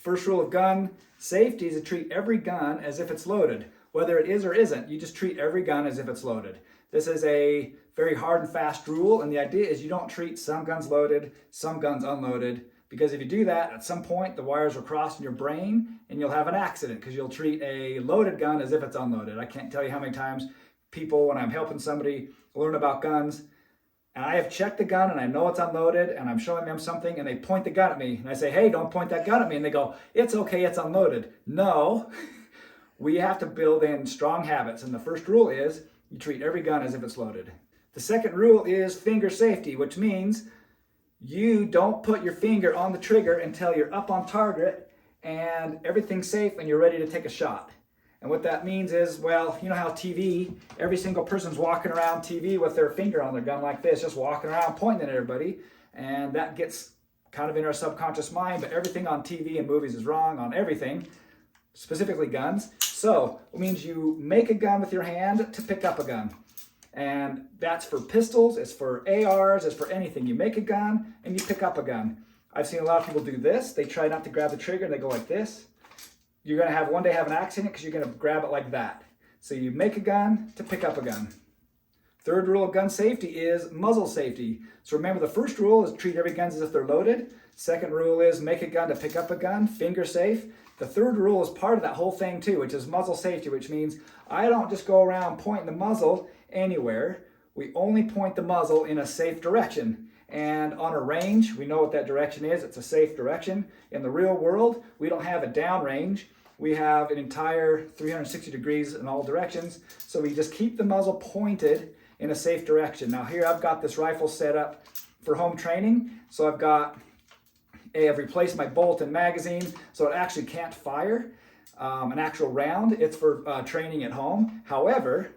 First rule of gun safety is to treat every gun as if it's loaded. Whether it is or isn't, you just treat every gun as if it's loaded. This is a very hard and fast rule, and the idea is you don't treat some guns loaded, some guns unloaded, because if you do that, at some point the wires will cross in your brain and you'll have an accident because you'll treat a loaded gun as if it's unloaded. I can't tell you how many times people, when I'm helping somebody learn about guns, and I have checked the gun and I know it's unloaded and I'm showing them something and they point the gun at me and I say, hey, don't point that gun at me. And they go, it's okay, it's unloaded. No, we have to build in strong habits. And the first rule is you treat every gun as if it's loaded. The second rule is finger safety, which means you don't put your finger on the trigger until you're up on target and everything's safe and you're ready to take a shot. And what that means is, well, you know how TV, every single person's walking around TV with their finger on their gun like this, just walking around pointing at everybody. And that gets kind of in our subconscious mind, but everything on TV and movies is wrong on everything, specifically guns. So it means you make a gun with your hand to pick up a gun. And that's for pistols, it's for ARs, it's for anything. You make a gun and you pick up a gun. I've seen a lot of people do this. They try not to grab the trigger and they go like this. You're going to have one day have an accident because you're going to grab it like that. So you make a gun to pick up a gun. Third rule of gun safety is muzzle safety. So remember, the first rule is treat every gun as if they're loaded. Second rule is make a gun to pick up a gun, finger safe. The third rule is part of that whole thing too, which is muzzle safety, which means I don't just go around pointing the muzzle anywhere. We only point the muzzle in a safe direction. And on a range, we know what that direction is. It's a safe direction. In the real world, we don't have a down range. We have an entire 360 degrees in all directions. So we just keep the muzzle pointed in a safe direction. Now here I've got this rifle set up for home training. So I've replaced my bolt and magazine so it actually can't fire an actual round. It's for training at home. However,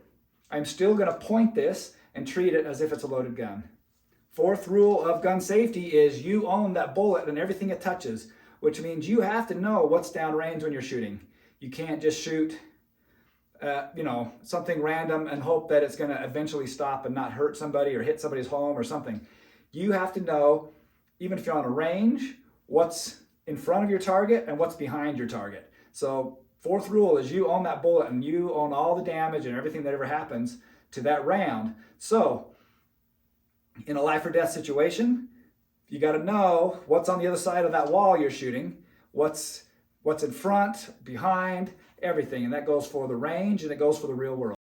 I'm still going to point this and treat it as if it's a loaded gun. Fourth rule of gun safety is you own that bullet and everything it touches, which means you have to know what's downrange when you're shooting. You can't just shoot something random and hope that it's going to eventually stop and not hurt somebody or hit somebody's home or something. You have to know, even if you're on a range, what's in front of your target and what's behind your target. So fourth rule is you own that bullet and you own all the damage and everything that ever happens to that round. So in a life or death situation, you got to know what's on the other side of that wall you're shooting, what's in front, behind, everything. And that goes for the range and it goes for the real world.